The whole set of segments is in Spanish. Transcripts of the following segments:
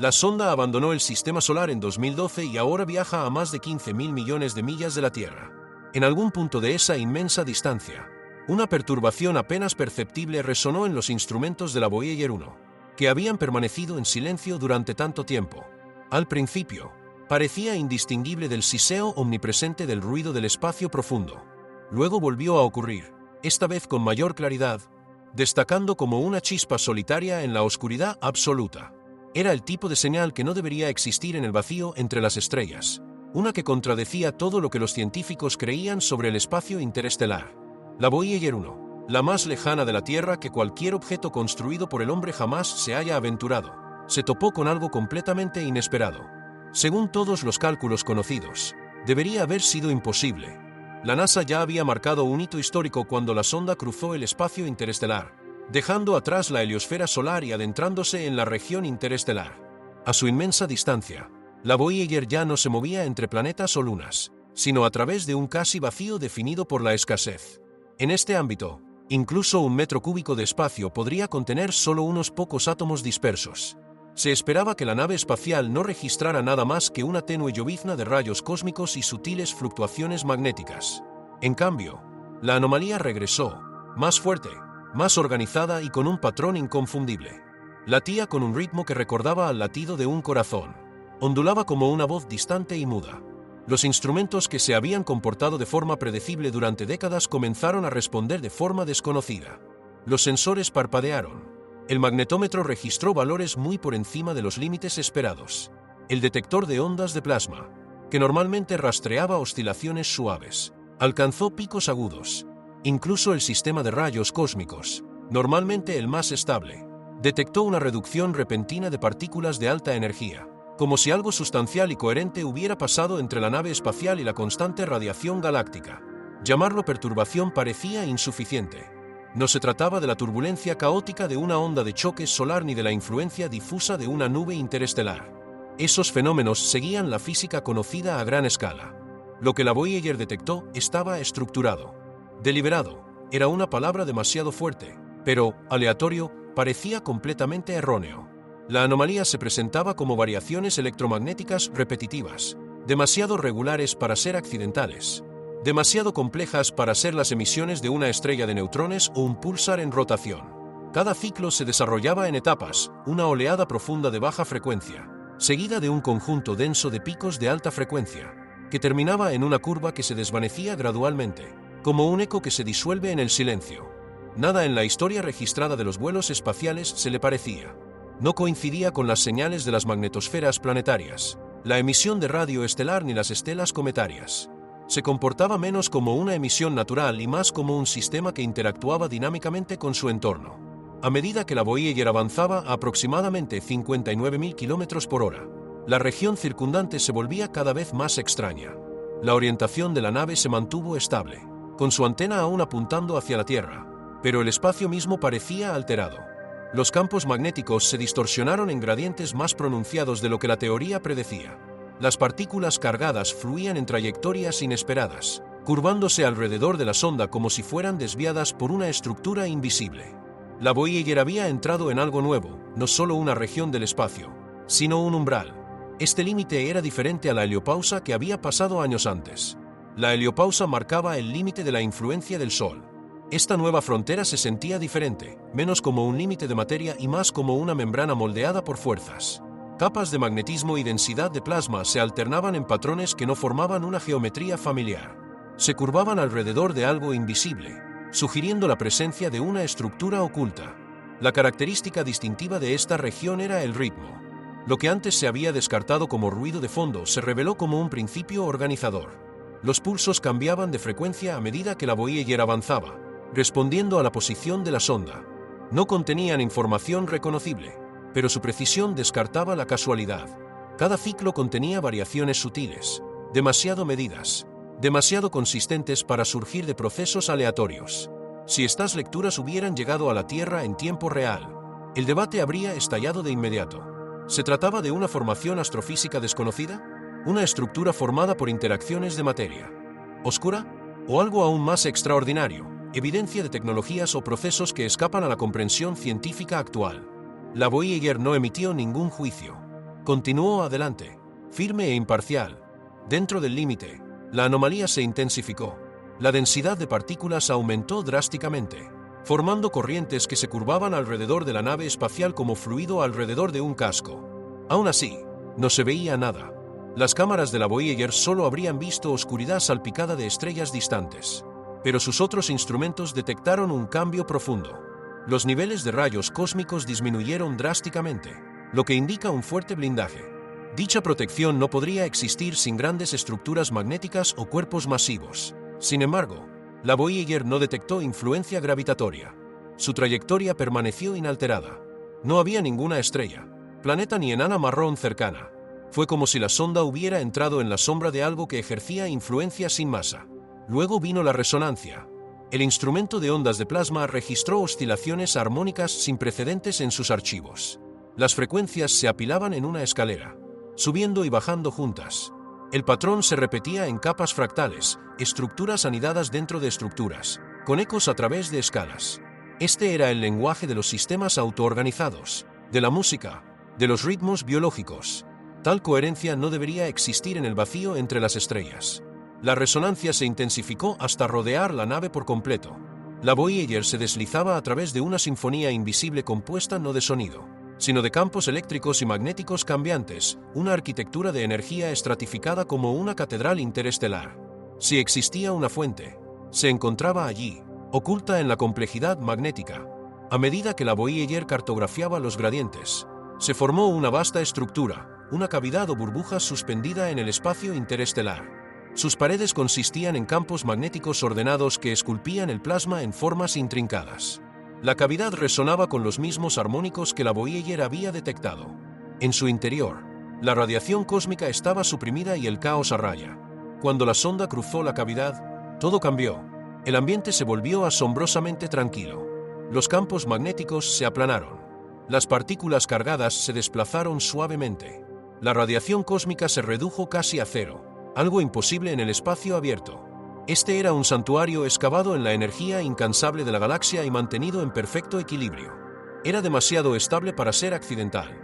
La sonda abandonó el sistema solar en 2012 y ahora viaja a más de 15.000 millones de millas de la Tierra. En algún punto de esa inmensa distancia, una perturbación apenas perceptible resonó en los instrumentos de la Voyager 1, que habían permanecido en silencio durante tanto tiempo. Al principio, parecía indistinguible del siseo omnipresente del ruido del espacio profundo. Luego volvió a ocurrir, esta vez con mayor claridad, destacando como una chispa solitaria en la oscuridad absoluta. Era el tipo de señal que no debería existir en el vacío entre las estrellas, una que contradecía todo lo que los científicos creían sobre el espacio interestelar. La Voyager 1, la más lejana de la Tierra que cualquier objeto construido por el hombre jamás se haya aventurado, se topó con algo completamente inesperado. Según todos los cálculos conocidos, debería haber sido imposible. La NASA ya había marcado un hito histórico cuando la sonda cruzó el espacio interestelar, dejando atrás la heliosfera solar y adentrándose en la región interestelar. A su inmensa distancia, la Voyager ya no se movía entre planetas o lunas, sino a través de un casi vacío definido por la escasez. En este ámbito, incluso un metro cúbico de espacio podría contener solo unos pocos átomos dispersos. Se esperaba que la nave espacial no registrara nada más que una tenue llovizna de rayos cósmicos y sutiles fluctuaciones magnéticas. En cambio, la anomalía regresó, más fuerte, más organizada y con un patrón inconfundible. Latía con un ritmo que recordaba al latido de un corazón. Ondulaba como una voz distante y muda. Los instrumentos que se habían comportado de forma predecible durante décadas comenzaron a responder de forma desconocida. Los sensores parpadearon. El magnetómetro registró valores muy por encima de los límites esperados. El detector de ondas de plasma, que normalmente rastreaba oscilaciones suaves, alcanzó picos agudos. Incluso el sistema de rayos cósmicos, normalmente el más estable, detectó una reducción repentina de partículas de alta energía, como si algo sustancial y coherente hubiera pasado entre la nave espacial y la constante radiación galáctica. Llamarlo perturbación parecía insuficiente. No se trataba de la turbulencia caótica de una onda de choque solar ni de la influencia difusa de una nube interestelar. Esos fenómenos seguían la física conocida a gran escala. Lo que la Voyager detectó estaba estructurado. Deliberado, era una palabra demasiado fuerte, pero, aleatorio, parecía completamente erróneo. La anomalía se presentaba como variaciones electromagnéticas repetitivas, demasiado regulares para ser accidentales, demasiado complejas para ser las emisiones de una estrella de neutrones o un púlsar en rotación. Cada ciclo se desarrollaba en etapas, una oleada profunda de baja frecuencia, seguida de un conjunto denso de picos de alta frecuencia, que terminaba en una curva que se desvanecía gradualmente, como un eco que se disuelve en el silencio. Nada en la historia registrada de los vuelos espaciales se le parecía. No coincidía con las señales de las magnetosferas planetarias, la emisión de radio estelar ni las estelas cometarias. Se comportaba menos como una emisión natural y más como un sistema que interactuaba dinámicamente con su entorno. A medida que la Voyager avanzaba a aproximadamente 59.000 km por hora, la región circundante se volvía cada vez más extraña. La orientación de la nave se mantuvo estable, con su antena aún apuntando hacia la Tierra, pero el espacio mismo parecía alterado. Los campos magnéticos se distorsionaron en gradientes más pronunciados de lo que la teoría predecía. Las partículas cargadas fluían en trayectorias inesperadas, curvándose alrededor de la sonda como si fueran desviadas por una estructura invisible. La Voyager había entrado en algo nuevo, no solo una región del espacio, sino un umbral. Este límite era diferente a la heliopausa que había pasado años antes. La heliopausa marcaba el límite de la influencia del Sol. Esta nueva frontera se sentía diferente, menos como un límite de materia y más como una membrana moldeada por fuerzas. Capas de magnetismo y densidad de plasma se alternaban en patrones que no formaban una geometría familiar. Se curvaban alrededor de algo invisible, sugiriendo la presencia de una estructura oculta. La característica distintiva de esta región era el ritmo. Lo que antes se había descartado como ruido de fondo se reveló como un principio organizador. Los pulsos cambiaban de frecuencia a medida que la Voyager avanzaba, respondiendo a la posición de la sonda. No contenían información reconocible, pero su precisión descartaba la casualidad. Cada ciclo contenía variaciones sutiles, demasiado medidas, demasiado consistentes para surgir de procesos aleatorios. Si estas lecturas hubieran llegado a la Tierra en tiempo real, el debate habría estallado de inmediato. ¿Se trataba de una formación astrofísica desconocida? ¿Una estructura formada por interacciones de materia oscura? ¿O algo aún más extraordinario, evidencia de tecnologías o procesos que escapan a la comprensión científica actual? La Voyager no emitió ningún juicio. Continuó adelante, firme e imparcial. Dentro del límite, la anomalía se intensificó. La densidad de partículas aumentó drásticamente, formando corrientes que se curvaban alrededor de la nave espacial como fluido alrededor de un casco. Aún así, no se veía nada. Las cámaras de la Voyager solo habrían visto oscuridad salpicada de estrellas distantes. Pero sus otros instrumentos detectaron un cambio profundo. Los niveles de rayos cósmicos disminuyeron drásticamente, lo que indica un fuerte blindaje. Dicha protección no podría existir sin grandes estructuras magnéticas o cuerpos masivos. Sin embargo, la Voyager no detectó influencia gravitatoria. Su trayectoria permaneció inalterada. No había ninguna estrella, planeta ni enana marrón cercana. Fue como si la sonda hubiera entrado en la sombra de algo que ejercía influencia sin masa. Luego vino la resonancia. El instrumento de ondas de plasma registró oscilaciones armónicas sin precedentes en sus archivos. Las frecuencias se apilaban en una escalera, subiendo y bajando juntas. El patrón se repetía en capas fractales, estructuras anidadas dentro de estructuras, con ecos a través de escalas. Este era el lenguaje de los sistemas autoorganizados, de la música, de los ritmos biológicos. Tal coherencia no debería existir en el vacío entre las estrellas. La resonancia se intensificó hasta rodear la nave por completo. La Voyager se deslizaba a través de una sinfonía invisible compuesta no de sonido, sino de campos eléctricos y magnéticos cambiantes, una arquitectura de energía estratificada como una catedral interestelar. Si existía una fuente, se encontraba allí, oculta en la complejidad magnética. A medida que la Voyager cartografiaba los gradientes, se formó una vasta estructura, una cavidad o burbuja suspendida en el espacio interestelar. Sus paredes consistían en campos magnéticos ordenados que esculpían el plasma en formas intrincadas. La cavidad resonaba con los mismos armónicos que la Voyager había detectado. En su interior, la radiación cósmica estaba suprimida y el caos a raya. Cuando la sonda cruzó la cavidad, todo cambió. El ambiente se volvió asombrosamente tranquilo. Los campos magnéticos se aplanaron. Las partículas cargadas se desplazaron suavemente. La radiación cósmica se redujo casi a cero, algo imposible en el espacio abierto. Este era un santuario excavado en la energía incansable de la galaxia y mantenido en perfecto equilibrio. Era demasiado estable para ser accidental.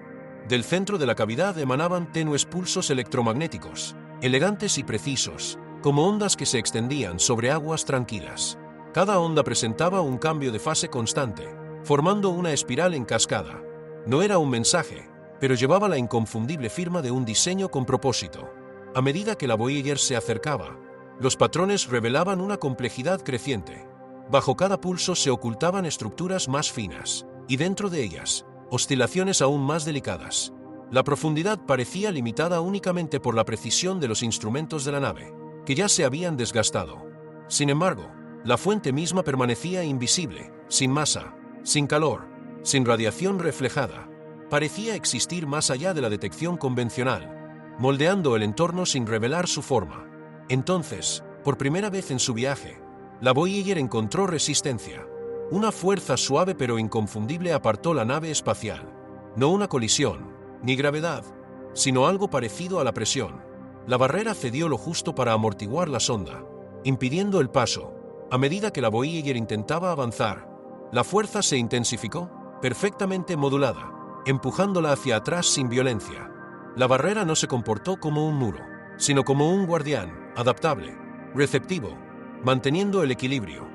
Del centro de la cavidad emanaban tenues pulsos electromagnéticos, elegantes y precisos, como ondas que se extendían sobre aguas tranquilas. Cada onda presentaba un cambio de fase constante, formando una espiral en cascada. No era un mensaje, pero llevaba la inconfundible firma de un diseño con propósito. A medida que la Voyager se acercaba, los patrones revelaban una complejidad creciente. Bajo cada pulso se ocultaban estructuras más finas, y dentro de ellas, oscilaciones aún más delicadas. La profundidad parecía limitada únicamente por la precisión de los instrumentos de la nave, que ya se habían desgastado. Sin embargo, la fuente misma permanecía invisible, sin masa, sin calor, sin radiación reflejada. Parecía existir más allá de la detección convencional, moldeando el entorno sin revelar su forma. Entonces, por primera vez en su viaje, la Voyager encontró resistencia. Una fuerza suave pero inconfundible apartó la nave espacial. No una colisión, ni gravedad, sino algo parecido a la presión. La barrera cedió lo justo para amortiguar la sonda, impidiendo el paso. A medida que la Voyager intentaba avanzar, la fuerza se intensificó, perfectamente modulada, empujándola hacia atrás sin violencia. La barrera no se comportó como un muro, sino como un guardián, adaptable, receptivo, manteniendo el equilibrio.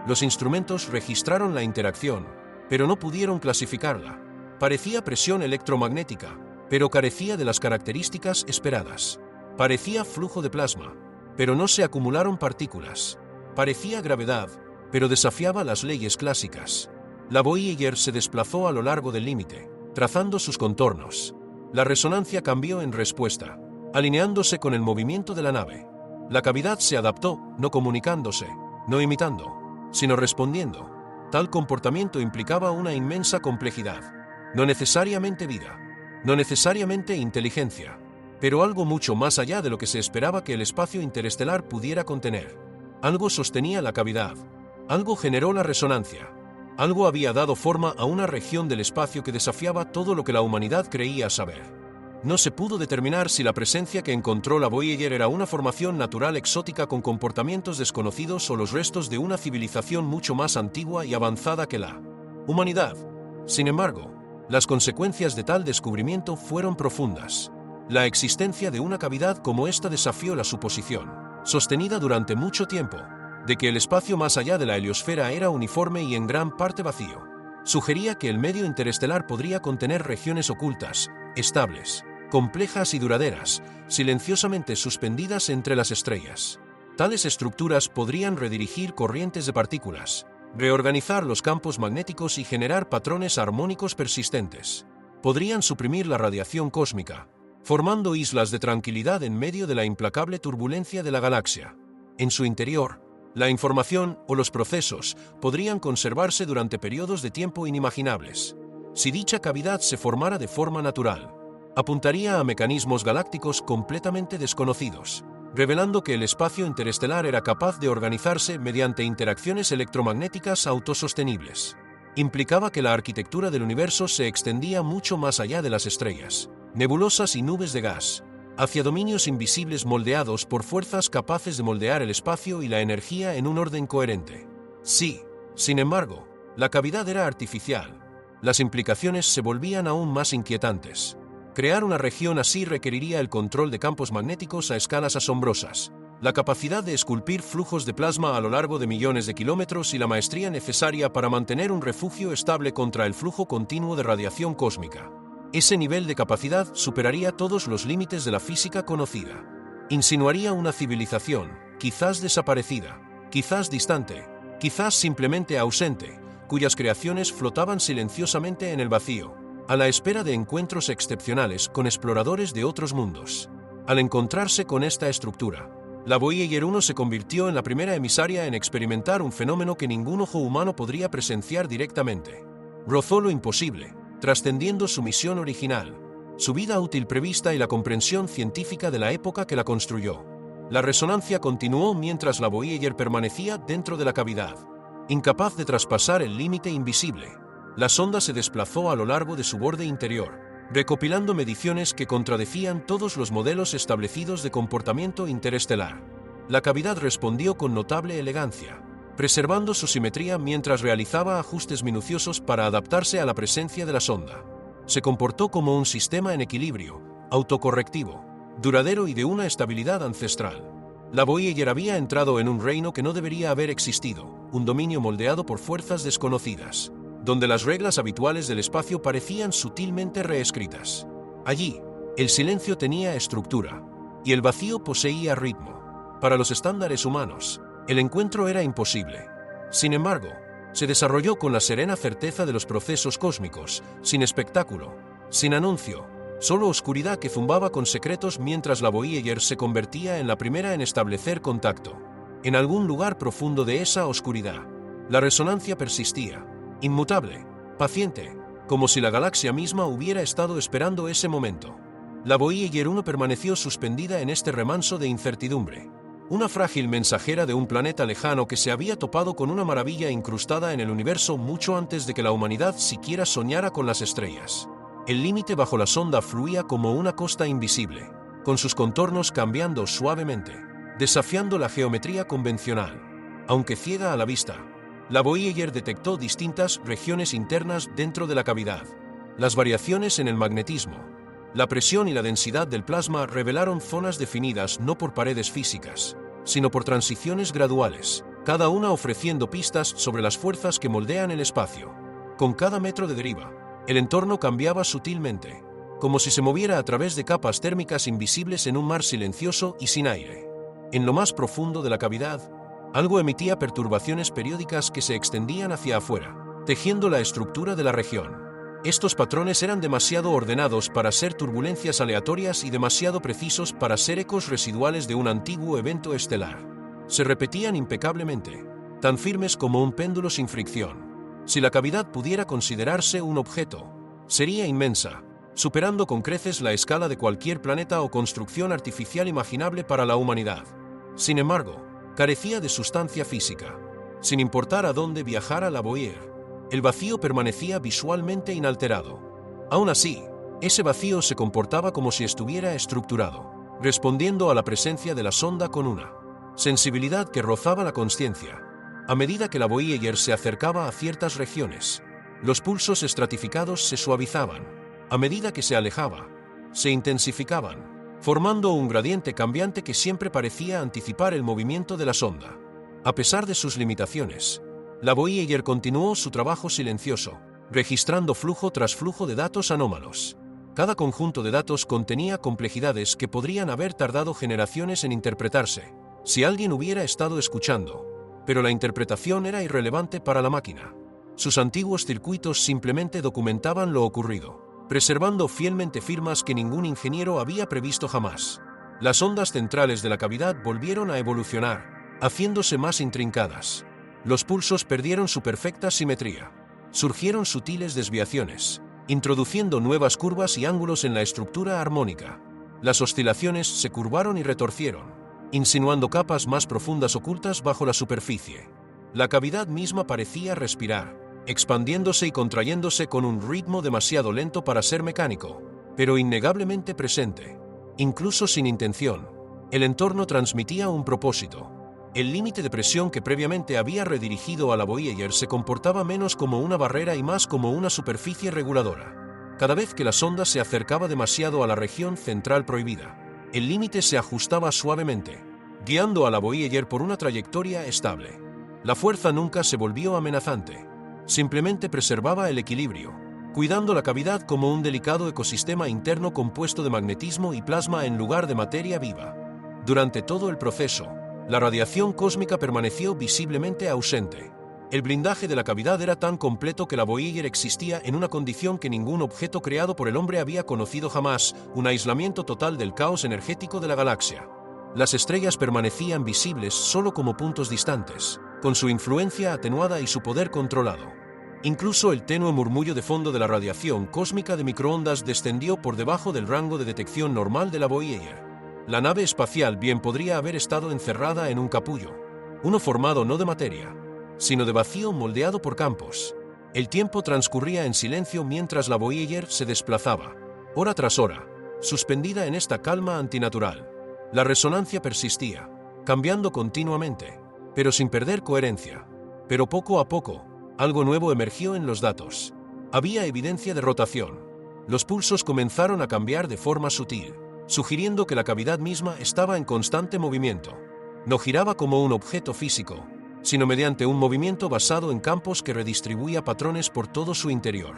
Los instrumentos registraron la interacción, pero no pudieron clasificarla. Parecía presión electromagnética, pero carecía de las características esperadas. Parecía flujo de plasma, pero no se acumularon partículas. Parecía gravedad, pero desafiaba las leyes clásicas. La Voyager se desplazó a lo largo del límite, trazando sus contornos. La resonancia cambió en respuesta, alineándose con el movimiento de la nave. La cavidad se adaptó, no comunicándose, no imitando, sino respondiendo. Tal comportamiento implicaba una inmensa complejidad. No necesariamente vida, no necesariamente inteligencia, pero algo mucho más allá de lo que se esperaba que el espacio interestelar pudiera contener. Algo sostenía la cavidad, algo generó la resonancia. Algo había dado forma a una región del espacio que desafiaba todo lo que la humanidad creía saber. No se pudo determinar si la presencia que encontró la Voyager era una formación natural exótica con comportamientos desconocidos o los restos de una civilización mucho más antigua y avanzada que la humanidad. Sin embargo, Las consecuencias de tal descubrimiento fueron profundas. La existencia de una cavidad como esta desafió la suposición, sostenida durante mucho tiempo, de que el espacio más allá de la heliosfera era uniforme y en gran parte vacío. Sugería que el medio interestelar podría contener regiones ocultas, estables, complejas y duraderas, silenciosamente suspendidas entre las estrellas. Tales estructuras podrían redirigir corrientes de partículas, reorganizar los campos magnéticos y generar patrones armónicos persistentes. Podrían suprimir la radiación cósmica, formando islas de tranquilidad en medio de la implacable turbulencia de la galaxia. En su interior, la información o los procesos podrían conservarse durante periodos de tiempo inimaginables. Si dicha cavidad se formara de forma natural, apuntaría a mecanismos galácticos completamente desconocidos, revelando que el espacio interestelar era capaz de organizarse mediante interacciones electromagnéticas autosostenibles. Implicaba que la arquitectura del universo se extendía mucho más allá de las estrellas, nebulosas y nubes de gas, hacia dominios invisibles moldeados por fuerzas capaces de moldear el espacio y la energía en un orden coherente. Sí, sin embargo, la cavidad era artificial. Las implicaciones se volvían aún más inquietantes. Crear una región así requeriría el control de campos magnéticos a escalas asombrosas, la capacidad de esculpir flujos de plasma a lo largo de millones de kilómetros y la maestría necesaria para mantener un refugio estable contra el flujo continuo de radiación cósmica. Ese nivel de capacidad superaría todos los límites de la física conocida. Insinuaría una civilización, quizás desaparecida, quizás distante, quizás simplemente ausente, cuyas creaciones flotaban silenciosamente en el vacío, a la espera de encuentros excepcionales con exploradores de otros mundos. Al encontrarse con esta estructura, la Voyager 1 se convirtió en la primera emisaria en experimentar un fenómeno que ningún ojo humano podría presenciar directamente. Rozó lo imposible, trascendiendo su misión original, su vida útil prevista y la comprensión científica de la época que la construyó. La resonancia continuó mientras la Voyager permanecía dentro de la cavidad. Incapaz de traspasar el límite invisible, la sonda se desplazó a lo largo de su borde interior, recopilando mediciones que contradecían todos los modelos establecidos de comportamiento interestelar. La cavidad respondió con notable elegancia, preservando su simetría mientras realizaba ajustes minuciosos para adaptarse a la presencia de la sonda. Se comportó como un sistema en equilibrio, autocorrectivo, duradero y de una estabilidad ancestral. La Voyager había entrado en un reino que no debería haber existido, un dominio moldeado por fuerzas desconocidas, donde las reglas habituales del espacio parecían sutilmente reescritas. Allí, el silencio tenía estructura, y el vacío poseía ritmo. Para los estándares humanos, el encuentro era imposible. Sin embargo, se desarrolló con la serena certeza de los procesos cósmicos, sin espectáculo, sin anuncio, solo oscuridad que zumbaba con secretos mientras la Voyager se convertía en la primera en establecer contacto. En algún lugar profundo de esa oscuridad, la resonancia persistía, inmutable, paciente, como si la galaxia misma hubiera estado esperando ese momento. La Voyager 1 permaneció suspendida en este remanso de incertidumbre, una frágil mensajera de un planeta lejano que se había topado con una maravilla incrustada en el universo mucho antes de que la humanidad siquiera soñara con las estrellas. El límite bajo la sonda fluía como una costa invisible, con sus contornos cambiando suavemente, desafiando la geometría convencional. Aunque ciega a la vista, la Voyager detectó distintas regiones internas dentro de la cavidad. Las variaciones en el magnetismo, la presión y la densidad del plasma revelaron zonas definidas no por paredes físicas, sino por transiciones graduales, cada una ofreciendo pistas sobre las fuerzas que moldean el espacio. Con cada metro de deriva, el entorno cambiaba sutilmente, como si se moviera a través de capas térmicas invisibles en un mar silencioso y sin aire. En lo más profundo de la cavidad, algo emitía perturbaciones periódicas que se extendían hacia afuera, tejiendo la estructura de la región. Estos patrones eran demasiado ordenados para ser turbulencias aleatorias y demasiado precisos para ser ecos residuales de un antiguo evento estelar. Se repetían impecablemente, tan firmes como un péndulo sin fricción. Si la cavidad pudiera considerarse un objeto, sería inmensa, superando con creces la escala de cualquier planeta o construcción artificial imaginable para la humanidad. Sin embargo, carecía de sustancia física. Sin importar a dónde viajara la Voyager, el vacío permanecía visualmente inalterado. Aún así, ese vacío se comportaba como si estuviera estructurado, respondiendo a la presencia de la sonda con una sensibilidad que rozaba la consciencia. A medida que la Voyager se acercaba a ciertas regiones, Los pulsos estratificados se suavizaban. A medida que se alejaba, se intensificaban, formando un gradiente cambiante que siempre parecía anticipar el movimiento de la sonda. A pesar de sus limitaciones, la Voyager continuó su trabajo silencioso, registrando flujo tras flujo de datos anómalos. Cada conjunto de datos contenía complejidades que podrían haber tardado generaciones en interpretarse, si alguien hubiera estado escuchando, pero la interpretación era irrelevante para la máquina. Sus antiguos circuitos simplemente documentaban lo ocurrido, preservando fielmente firmas que ningún ingeniero había previsto jamás. Las ondas centrales de la cavidad volvieron a evolucionar, haciéndose más intrincadas. Los pulsos perdieron su perfecta simetría. Surgieron sutiles desviaciones, introduciendo nuevas curvas y ángulos en la estructura armónica. Las oscilaciones se curvaron y retorcieron, insinuando capas más profundas ocultas bajo la superficie. La cavidad misma parecía respirar, expandiéndose y contrayéndose con un ritmo demasiado lento para ser mecánico, pero innegablemente presente. Incluso sin intención, el entorno transmitía un propósito. El límite de presión que previamente había redirigido a la Voyager se comportaba menos como una barrera y más como una superficie reguladora. Cada vez que la sonda se acercaba demasiado a la región central prohibida, el límite se ajustaba suavemente, guiando a la Voyager por una trayectoria estable. La fuerza nunca se volvió amenazante, simplemente preservaba el equilibrio, cuidando la cavidad como un delicado ecosistema interno compuesto de magnetismo y plasma en lugar de materia viva. Durante todo el proceso, la radiación cósmica permaneció visiblemente ausente. El blindaje de la cavidad era tan completo que la Voyager existía en una condición que ningún objeto creado por el hombre había conocido jamás, un aislamiento total del caos energético de la galaxia. Las estrellas permanecían visibles solo como puntos distantes, con su influencia atenuada y su poder controlado. Incluso el tenue murmullo de fondo de la radiación cósmica de microondas descendió por debajo del rango de detección normal de la Voyager. La nave espacial bien podría haber estado encerrada en un capullo, uno formado no de materia, sino de vacío moldeado por campos. El tiempo transcurría en silencio mientras la Voyager se desplazaba, hora tras hora, suspendida en esta calma antinatural. La resonancia persistía, cambiando continuamente, pero sin perder coherencia. Pero poco a poco, algo nuevo emergió en los datos. Había evidencia de rotación. Los pulsos comenzaron a cambiar de forma sutil, sugiriendo que la cavidad misma estaba en constante movimiento. No giraba como un objeto físico, sino mediante un movimiento basado en campos que redistribuía patrones por todo su interior.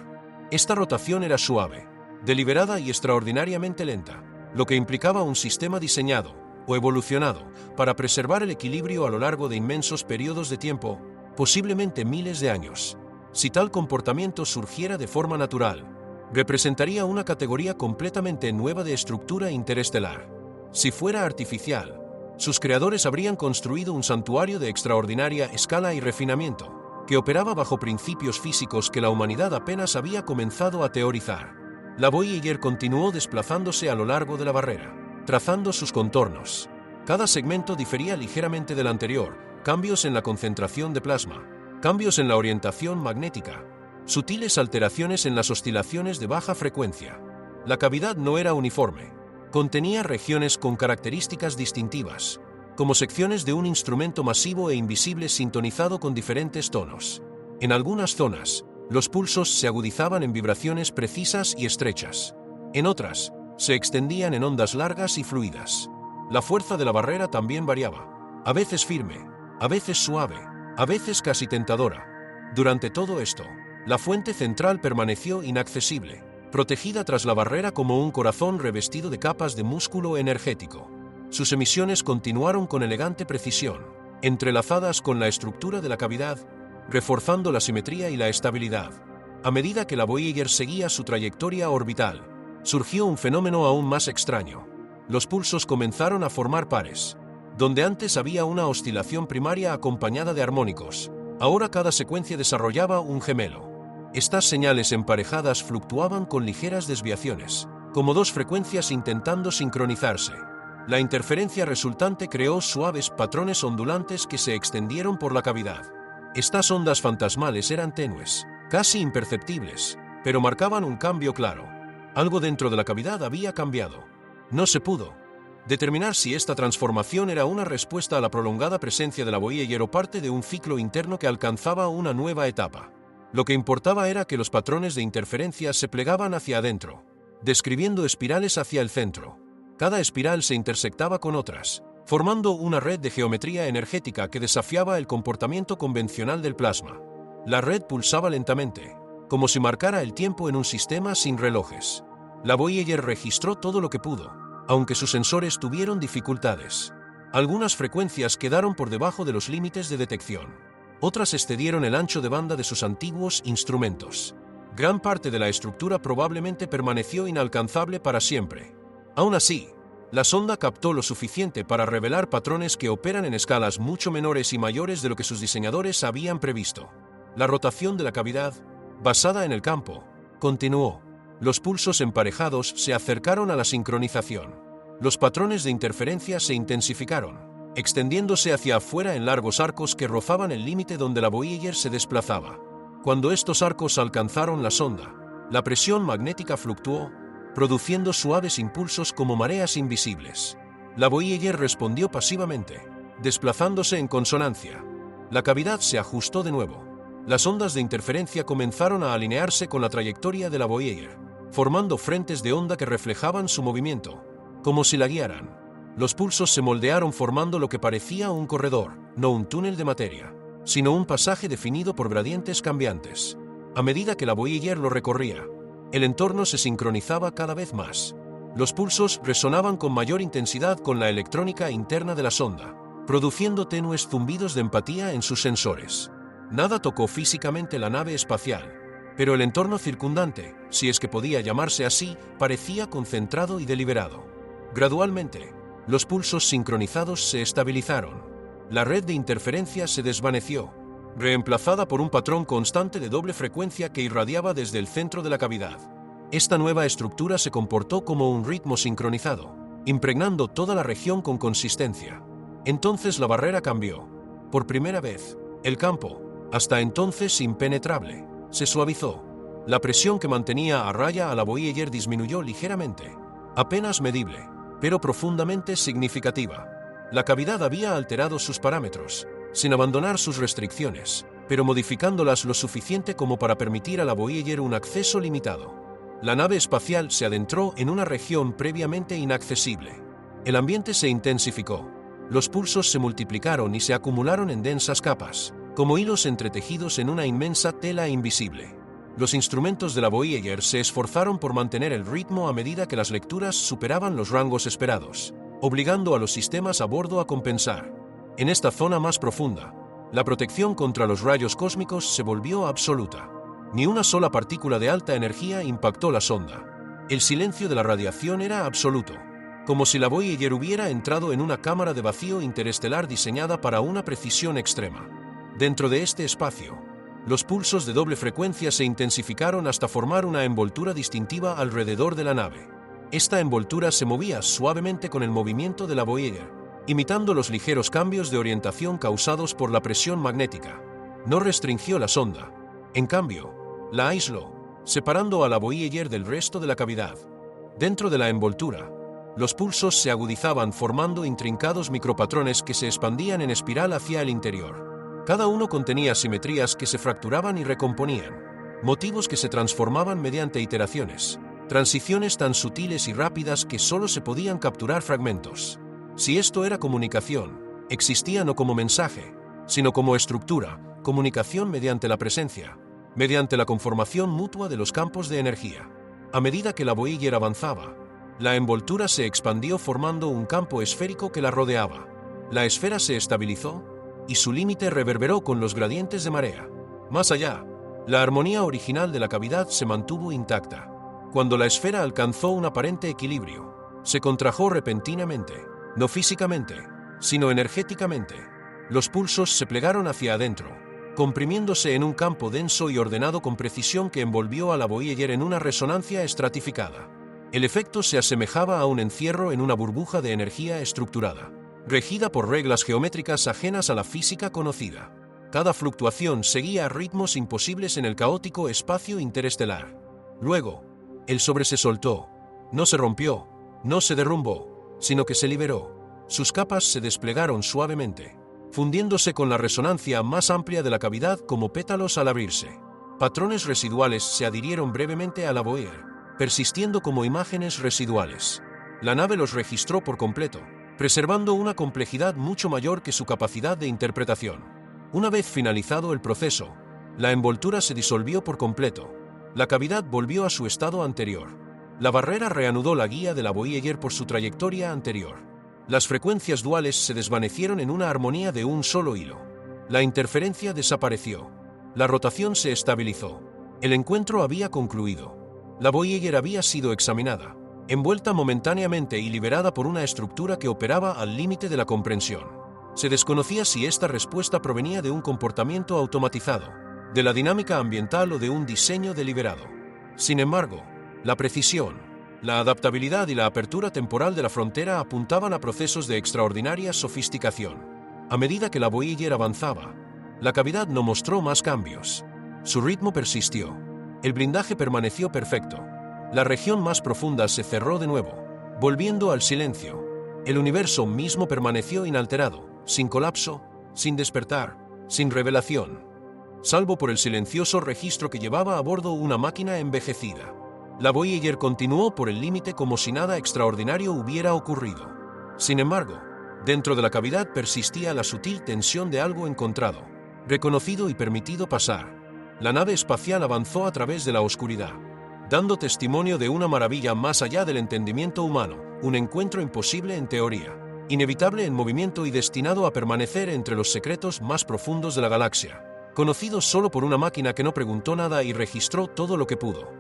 Esta rotación era suave, deliberada y extraordinariamente lenta, lo que implicaba un sistema diseñado o evolucionado para preservar el equilibrio a lo largo de inmensos periodos de tiempo, posiblemente miles de años. Si tal comportamiento surgiera de forma natural, representaría una categoría completamente nueva de estructura interestelar. Si fuera artificial, sus creadores habrían construido un santuario de extraordinaria escala y refinamiento, que operaba bajo principios físicos que la humanidad apenas había comenzado a teorizar. La Voyager continuó desplazándose a lo largo de la barrera, trazando sus contornos. Cada segmento difería ligeramente del anterior, cambios en la concentración de plasma, cambios en la orientación magnética, sutiles alteraciones en las oscilaciones de baja frecuencia. La cavidad no era uniforme. Contenía regiones con características distintivas, como secciones de un instrumento masivo e invisible sintonizado con diferentes tonos. En algunas zonas, los pulsos se agudizaban en vibraciones precisas y estrechas. En otras, se extendían en ondas largas y fluidas. La fuerza de la barrera también variaba, a veces firme, a veces suave, a veces casi tentadora. Durante todo esto, la fuente central permaneció inaccesible, protegida tras la barrera como un corazón revestido de capas de músculo energético. Sus emisiones continuaron con elegante precisión, entrelazadas con la estructura de la cavidad, reforzando la simetría y la estabilidad. A medida que la Voyager seguía su trayectoria orbital, surgió un fenómeno aún más extraño. Los pulsos comenzaron a formar pares. Donde antes había una oscilación primaria acompañada de armónicos, ahora cada secuencia desarrollaba un gemelo. Estas señales emparejadas fluctuaban con ligeras desviaciones, como dos frecuencias intentando sincronizarse. La interferencia resultante creó suaves patrones ondulantes que se extendieron por la cavidad. Estas ondas fantasmales eran tenues, casi imperceptibles, pero marcaban un cambio claro. Algo dentro de la cavidad había cambiado. No se pudo determinar si esta transformación era una respuesta a la prolongada presencia de la Voyager o parte de un ciclo interno que alcanzaba una nueva etapa. Lo que importaba era que los patrones de interferencia se plegaban hacia adentro, describiendo espirales hacia el centro. Cada espiral se intersectaba con otras, formando una red de geometría energética que desafiaba el comportamiento convencional del plasma. La red pulsaba lentamente, como si marcara el tiempo en un sistema sin relojes. La Voyager registró todo lo que pudo, aunque sus sensores tuvieron dificultades. Algunas frecuencias quedaron por debajo de los límites de detección. Otras excedieron el ancho de banda de sus antiguos instrumentos. Gran parte de la estructura probablemente permaneció inalcanzable para siempre. Aún así, la sonda captó lo suficiente para revelar patrones que operan en escalas mucho menores y mayores de lo que sus diseñadores habían previsto. La rotación de la cavidad, basada en el campo, continuó. Los pulsos emparejados se acercaron a la sincronización. Los patrones de interferencia se intensificaron, extendiéndose hacia afuera en largos arcos que rozaban el límite donde la Voyager se desplazaba. Cuando estos arcos alcanzaron la sonda, la presión magnética fluctuó, produciendo suaves impulsos como mareas invisibles. La Voyager respondió pasivamente, desplazándose en consonancia. La cavidad se ajustó de nuevo. Las ondas de interferencia comenzaron a alinearse con la trayectoria de la Voyager, formando frentes de onda que reflejaban su movimiento, como si la guiaran. Los pulsos se moldearon formando lo que parecía un corredor, no un túnel de materia, sino un pasaje definido por gradientes cambiantes. A medida que la Voyager lo recorría, el entorno se sincronizaba cada vez más. Los pulsos resonaban con mayor intensidad con la electrónica interna de la sonda, produciendo tenues zumbidos de empatía en sus sensores. Nada tocó físicamente la nave espacial, pero el entorno circundante, si es que podía llamarse así, parecía concentrado y deliberado. Gradualmente, los pulsos sincronizados se estabilizaron. La red de interferencia se desvaneció, reemplazada por un patrón constante de doble frecuencia que irradiaba desde el centro de la cavidad. Esta nueva estructura se comportó como un ritmo sincronizado, impregnando toda la región con consistencia. Entonces la barrera cambió. Por primera vez, el campo, hasta entonces impenetrable, se suavizó. La presión que mantenía a raya a la Voyager disminuyó ligeramente, apenas medible, pero profundamente significativa. La cavidad había alterado sus parámetros, sin abandonar sus restricciones, pero modificándolas lo suficiente como para permitir a la Voyager un acceso limitado. La nave espacial se adentró en una región previamente inaccesible. El ambiente se intensificó. Los pulsos se multiplicaron y se acumularon en densas capas, como hilos entretejidos en una inmensa tela invisible. Los instrumentos de la Voyager se esforzaron por mantener el ritmo a medida que las lecturas superaban los rangos esperados, obligando a los sistemas a bordo a compensar. En esta zona más profunda, la protección contra los rayos cósmicos se volvió absoluta. Ni una sola partícula de alta energía impactó la sonda. El silencio de la radiación era absoluto, como si la Voyager hubiera entrado en una cámara de vacío interestelar diseñada para una precisión extrema. Dentro de este espacio, los pulsos de doble frecuencia se intensificaron hasta formar una envoltura distintiva alrededor de la nave. Esta envoltura se movía suavemente con el movimiento de la Voyager, imitando los ligeros cambios de orientación causados por la presión magnética. No restringió la sonda. En cambio, la aisló, separando a la Voyager del resto de la cavidad. Dentro de la envoltura, los pulsos se agudizaban formando intrincados micropatrones que se expandían en espiral hacia el interior. Cada uno contenía simetrías que se fracturaban y recomponían, motivos que se transformaban mediante iteraciones, transiciones tan sutiles y rápidas que solo se podían capturar fragmentos. Si esto era comunicación, existía no como mensaje, sino como estructura, comunicación mediante la presencia, mediante la conformación mutua de los campos de energía. A medida que la Voyager avanzaba, la envoltura se expandió formando un campo esférico que la rodeaba. La esfera se estabilizó, y su límite reverberó con los gradientes de marea. Más allá, la armonía original de la cavidad se mantuvo intacta. Cuando la esfera alcanzó un aparente equilibrio, se contrajo repentinamente, no físicamente, sino energéticamente. Los pulsos se plegaron hacia adentro, comprimiéndose en un campo denso y ordenado con precisión que envolvió a la Voyager en una resonancia estratificada. El efecto se asemejaba a un encierro en una burbuja de energía estructurada, regida por reglas geométricas ajenas a la física conocida. Cada fluctuación seguía ritmos imposibles en el caótico espacio interestelar. Luego, el sobre se soltó. No se rompió, no se derrumbó, sino que se liberó. Sus capas se desplegaron suavemente, fundiéndose con la resonancia más amplia de la cavidad como pétalos al abrirse. Patrones residuales se adhirieron brevemente a la Voyager, persistiendo como imágenes residuales. La nave los registró por completo, preservando una complejidad mucho mayor que su capacidad de interpretación. Una vez finalizado el proceso, la envoltura se disolvió por completo. La cavidad volvió a su estado anterior. La barrera reanudó la guía de la Voyager por su trayectoria anterior. Las frecuencias duales se desvanecieron en una armonía de un solo hilo. La interferencia desapareció. La rotación se estabilizó. El encuentro había concluido. La Voyager había sido examinada, envuelta momentáneamente y liberada por una estructura que operaba al límite de la comprensión. Se desconocía si esta respuesta provenía de un comportamiento automatizado, de la dinámica ambiental o de un diseño deliberado. Sin embargo, la precisión, la adaptabilidad y la apertura temporal de la frontera apuntaban a procesos de extraordinaria sofisticación. A medida que la Voyager avanzaba, la cavidad no mostró más cambios. Su ritmo persistió. El blindaje permaneció perfecto. La región más profunda se cerró de nuevo, volviendo al silencio. El universo mismo permaneció inalterado, sin colapso, sin despertar, sin revelación, salvo por el silencioso registro que llevaba a bordo una máquina envejecida. La Voyager continuó por el límite como si nada extraordinario hubiera ocurrido. Sin embargo, dentro de la cavidad persistía la sutil tensión de algo encontrado, reconocido y permitido pasar. La nave espacial avanzó a través de la oscuridad, dando testimonio de una maravilla más allá del entendimiento humano, un encuentro imposible en teoría, inevitable en movimiento y destinado a permanecer entre los secretos más profundos de la galaxia, conocido solo por una máquina que no preguntó nada y registró todo lo que pudo.